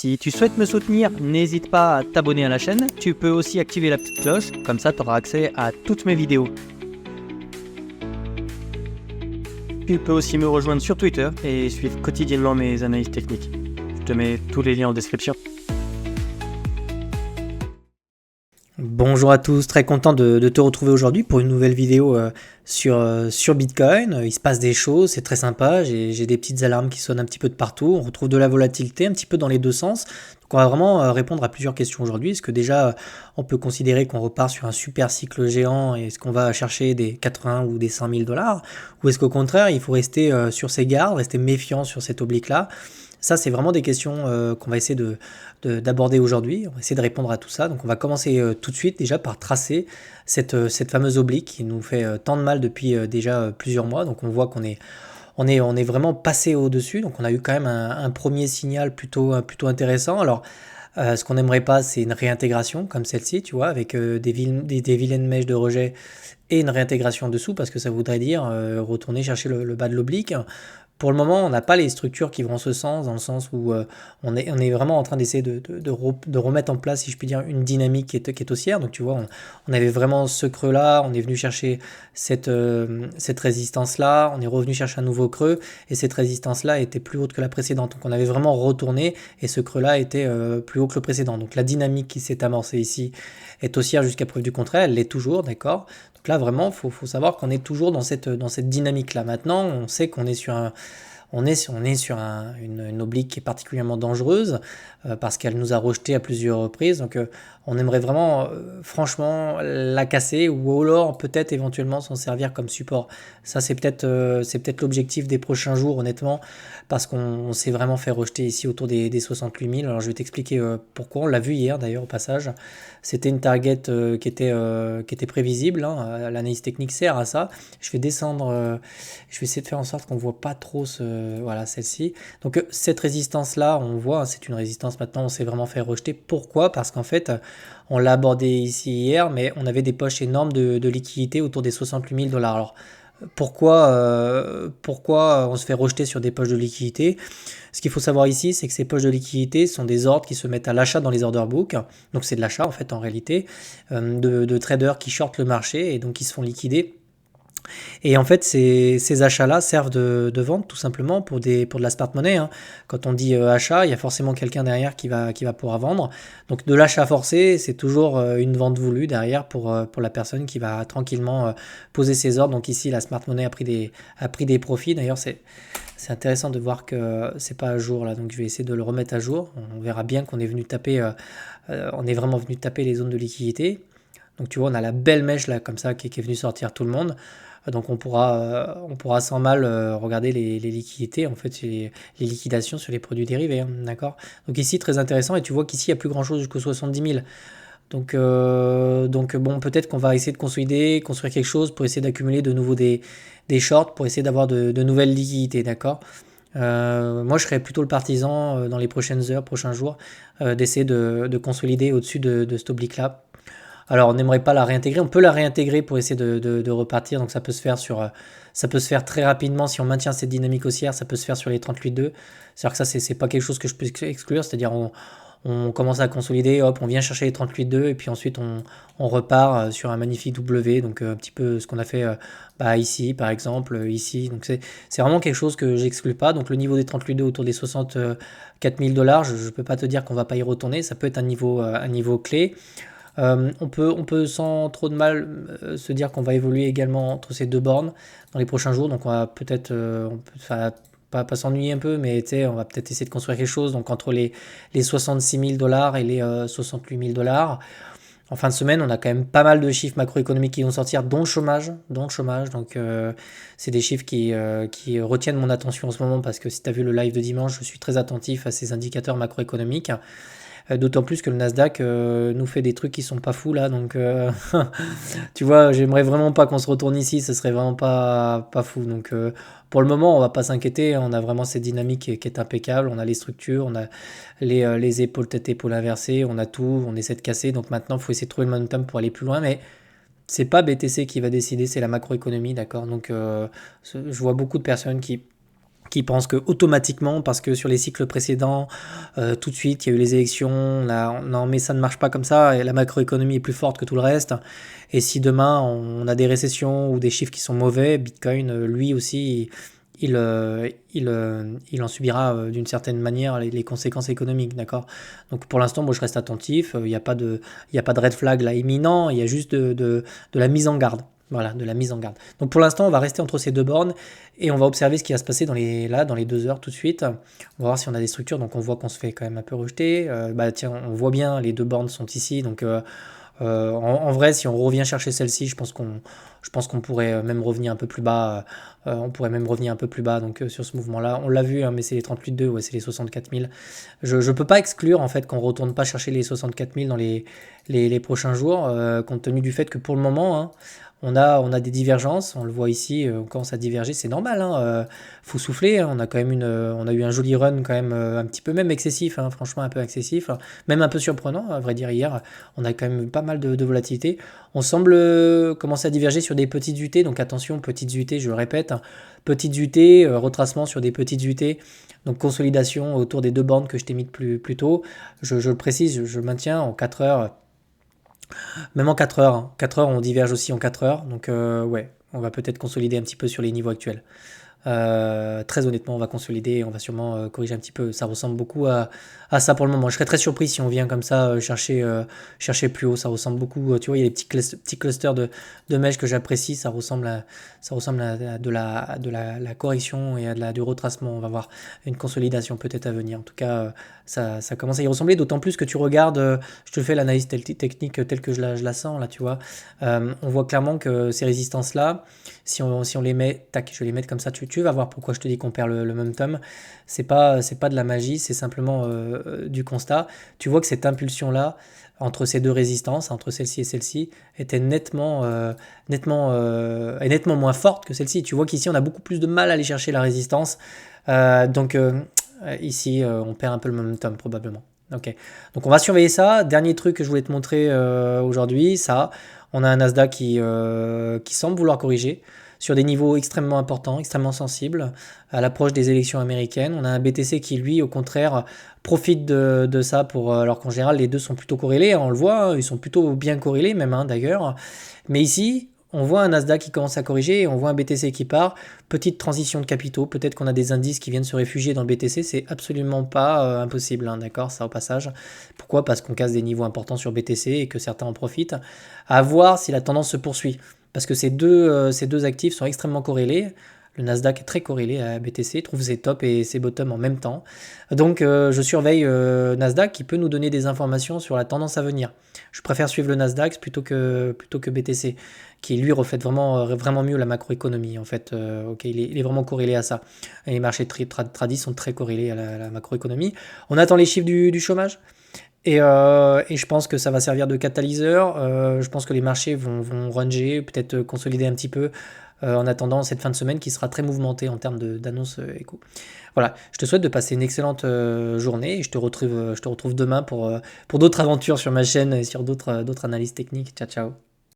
Si tu souhaites me soutenir, n'hésite pas à t'abonner à la chaîne. Tu peux aussi activer la petite cloche, comme ça tu auras accès à toutes mes vidéos. Tu peux aussi me rejoindre sur Twitter et suivre quotidiennement mes analyses techniques. Je te mets tous les liens en description. Bonjour à tous, très content de te retrouver aujourd'hui pour une nouvelle vidéo sur Bitcoin. Il se passe des choses, c'est très sympa, j'ai des petites alarmes qui sonnent un petit peu de partout, on retrouve de la volatilité un petit peu dans les deux sens. Donc on va vraiment répondre à plusieurs questions aujourd'hui. Est-ce que déjà on peut considérer qu'on repart sur un super cycle géant et est-ce qu'on va chercher des 80 ou des 100 000 dollars? Ou est-ce qu'au contraire il faut rester sur ses gardes, rester méfiant sur cette oblique-là? Ça, c'est vraiment des questions qu'on va essayer d'aborder aujourd'hui. On va essayer de répondre à tout ça. Donc, on va commencer tout de suite déjà par tracer cette fameuse oblique qui nous fait tant de mal depuis déjà plusieurs mois. Donc, on voit qu'on est vraiment passé au-dessus. Donc, on a eu quand même un premier signal plutôt intéressant. Alors, ce qu'on n'aimerait pas, c'est une réintégration comme celle-ci, tu vois, avec des vilaines mèches de rejet et une réintégration en dessous, parce que ça voudrait dire retourner chercher le bas de l'oblique. Pour le moment, on n'a pas les structures qui vont en ce sens, dans le sens où on est vraiment en train d'essayer de remettre en place, si je puis dire, une dynamique qui est haussière. Donc tu vois, on avait vraiment ce creux-là, on est venu chercher cette résistance-là, on est revenu chercher un nouveau creux, et cette résistance-là était plus haute que la précédente. Donc on avait vraiment retourné, et ce creux-là était plus haut que le précédent. Donc la dynamique qui s'est amorcée ici est haussière jusqu'à preuve du contraire, elle l'est toujours, d'accord ? Donc là, vraiment, faut savoir qu'on est toujours dans cette dynamique-là. Maintenant, on sait qu'on est sur une oblique qui est particulièrement dangereuse parce qu'elle nous a rejeté à plusieurs reprises. Donc on aimerait vraiment, franchement, la casser ou alors peut-être éventuellement s'en servir comme support. Ça, c'est peut-être l'objectif des prochains jours, honnêtement, parce qu'on s'est vraiment fait rejeter ici autour des 68 000. Alors je vais t'expliquer pourquoi. On l'a vu hier d'ailleurs au passage. C'était une target qui était prévisible. Hein. L'analyse technique sert à ça. Je vais descendre, je vais essayer de faire en sorte qu'on ne voit pas trop voilà, celle-ci. Donc cette résistance-là, on voit, c'est une résistance maintenant, on s'est vraiment fait rejeter. Pourquoi ? Parce qu'en fait, on l'a abordé ici hier, mais on avait des poches énormes de liquidités autour des 68 000 dollars. Alors, pourquoi on se fait rejeter sur des poches de liquidité? Ce qu'il faut savoir ici, c'est que ces poches de liquidité sont des ordres qui se mettent à l'achat dans les order books. Donc c'est de l'achat en fait en réalité, de traders qui shortent le marché et donc qui se font liquider. Et en fait, ces achats-là servent de vente tout simplement pour de la smart money. Hein. Quand on dit achat, il y a forcément quelqu'un derrière qui va pouvoir vendre. Donc de l'achat forcé, c'est toujours une vente voulue derrière pour la personne qui va tranquillement poser ses ordres. Donc ici, la smart money a pris des profits. D'ailleurs, c'est intéressant de voir que c'est pas à jour là. Donc je vais essayer de le remettre à jour. On verra bien qu'on est venu taper, on est vraiment venu taper les zones de liquidité. Donc tu vois, on a la belle mèche là comme ça qui est venue sortir tout le monde. Donc on pourra sans mal regarder les liquidités, en fait, les liquidations sur les produits dérivés, hein, d'accord ? Donc ici, très intéressant, et tu vois qu'ici, il n'y a plus grand-chose jusqu'aux 70 000. Donc bon, peut-être qu'on va essayer de consolider, construire quelque chose pour essayer d'accumuler de nouveau des shorts, pour essayer d'avoir de nouvelles liquidités, d'accord ? Moi, je serais plutôt le partisan dans les prochaines heures, prochains jours, d'essayer de consolider au-dessus de cette oblique-là. Alors, on n'aimerait pas la réintégrer. On peut la réintégrer pour essayer de repartir. Donc, ça peut se faire très rapidement. Si on maintient cette dynamique haussière, ça peut se faire sur les 38,2. C'est-à-dire que ça, c'est pas quelque chose que je peux exclure. C'est-à-dire, on commence à consolider, hop, on vient chercher les 38,2 et puis ensuite, on repart sur un magnifique W. Donc, un petit peu ce qu'on a fait ici, par exemple, ici. Donc, c'est vraiment quelque chose que j'exclus pas. Donc, le niveau des 38,2 autour des 64 000 dollars, je ne peux pas te dire qu'on va pas y retourner. Ça peut être un niveau clé. On peut sans trop de mal se dire qu'on va évoluer également entre ces deux bornes dans les prochains jours. Donc on va peut-être, pas s'ennuyer un peu, mais on va peut-être essayer de construire quelque chose. Donc entre les 66 000 dollars et les 68 000 dollars. En fin de semaine, on a quand même pas mal de chiffres macroéconomiques qui vont sortir, dont le chômage. Donc c'est des chiffres qui retiennent mon attention en ce moment parce que si tu as vu le live de dimanche, je suis très attentif à ces indicateurs macroéconomiques. D'autant plus que le Nasdaq nous fait des trucs qui sont pas fous là, donc tu vois, j'aimerais vraiment pas qu'on se retourne ici, ce serait vraiment pas fou. Donc pour le moment, on va pas s'inquiéter, on a vraiment cette dynamique qui est impeccable, on a les structures, on a les épaules tête épaule inversée, on a tout, on essaie de casser. Donc maintenant, il faut essayer de trouver le momentum pour aller plus loin, mais c'est pas BTC qui va décider, c'est la macroéconomie, d'accord. Donc je vois beaucoup de personnes qui qui pensent que automatiquement, parce que sur les cycles précédents, tout de suite, il y a eu les élections, non mais ça ne marche pas comme ça, et la macroéconomie est plus forte que tout le reste, et si demain on a des récessions ou des chiffres qui sont mauvais, Bitcoin, lui aussi, il en subira d'une certaine manière les conséquences économiques, d'accord? Donc pour l'instant, moi je reste attentif, il n'y a pas de red flag là imminent, il y a juste de la mise en garde. Voilà, de la mise en garde. Donc pour l'instant, on va rester entre ces deux bornes et on va observer ce qui va se passer dans les 2 heures tout de suite. On va voir si on a des structures. Donc on voit qu'on se fait quand même un peu rejeter. Tiens, on voit bien, les 2 bornes sont ici. Donc en vrai, si on revient chercher celle-ci, je pense qu'on pourrait même revenir un peu plus bas. On pourrait même revenir un peu plus bas. Donc sur ce mouvement-là, on l'a vu, hein, mais c'est les 38,2, ouais, c'est les 64 000. Je ne peux pas exclure en fait qu'on ne retourne pas chercher les 64 000 dans les prochains jours, compte tenu du fait que pour le moment, hein, on a des divergences, on le voit ici, on commence à diverger, c'est normal, hein, faut souffler, hein, on a quand même on a eu un joli run quand même, un petit peu même excessif, hein, franchement un peu excessif, même un peu surprenant, à vrai dire hier, on a quand même pas mal de volatilité. On semble commencer à diverger sur des petites UT, donc attention, petites UT, je le répète, hein, petites UT, retracement sur des petites UT, donc consolidation autour des 2 bornes que je t'ai mis plus tôt, je le précise, je maintiens en 4 heures. Même en 4 heures, hein. 4 heures, on diverge aussi en 4 heures. Donc, ouais, on va peut-être consolider un petit peu sur les niveaux actuels. Très honnêtement, on va consolider et on va sûrement corriger un petit peu. Ça ressemble beaucoup à ça pour le moment. Je serais très surpris si on vient comme ça chercher plus haut. Ça ressemble beaucoup. Tu vois, il y a des petits clusters de mèches que j'apprécie. Ça ressemble à de la correction et à du retracement. On va voir une consolidation peut-être à venir. En tout cas, ça commence à y ressembler. D'autant plus que tu regardes, je te fais l'analyse technique telle que je la sens là, tu vois. On voit clairement que ces résistances-là, si on les met, tac, je vais les mettre comme ça, tu vas voir pourquoi je te dis qu'on perd le momentum. C'est pas de la magie, c'est simplement du constat. Tu vois que cette impulsion-là, entre ces 2 résistances, entre celle-ci et celle-ci, était nettement moins forte que celle-ci. Tu vois qu'ici, on a beaucoup plus de mal à aller chercher la résistance. Donc ici, on perd un peu le momentum probablement. Ok. Donc on va surveiller ça. Dernier truc que je voulais te montrer aujourd'hui, ça, on a un Nasdaq qui semble vouloir corriger sur des niveaux extrêmement importants, extrêmement sensibles, à l'approche des élections américaines. On a un BTC qui, lui, au contraire, profite de ça alors qu'en général, les deux sont plutôt corrélés, hein, on le voit, hein, ils sont plutôt bien corrélés même, hein, d'ailleurs. Mais ici, on voit un Nasdaq qui commence à corriger et on voit un BTC qui part. Petite transition de capitaux, peut-être qu'on a des indices qui viennent se réfugier dans le BTC, c'est absolument pas impossible, hein, d'accord, ça au passage. Pourquoi? Parce qu'on casse des niveaux importants sur BTC et que certains en profitent. À voir si la tendance se poursuit. Parce que ces deux actifs sont extrêmement corrélés. Le Nasdaq est très corrélé à BTC, trouve ses tops et ses bottoms en même temps. Donc je surveille Nasdaq qui peut nous donner des informations sur la tendance à venir. Je préfère suivre le Nasdaq plutôt que BTC, qui lui reflète vraiment mieux la macroéconomie. En fait, il est vraiment corrélé à ça. Et les marchés tradis sont très corrélés à la macroéconomie. On attend les chiffres du chômage. Et je pense que ça va servir de catalyseur. Je pense que les marchés vont ranger, peut-être consolider un petit peu en attendant cette fin de semaine qui sera très mouvementée en termes d'annonces éco. Voilà, je te souhaite de passer une excellente journée et je te retrouve demain pour d'autres aventures sur ma chaîne et sur d'autres analyses techniques. Ciao, ciao.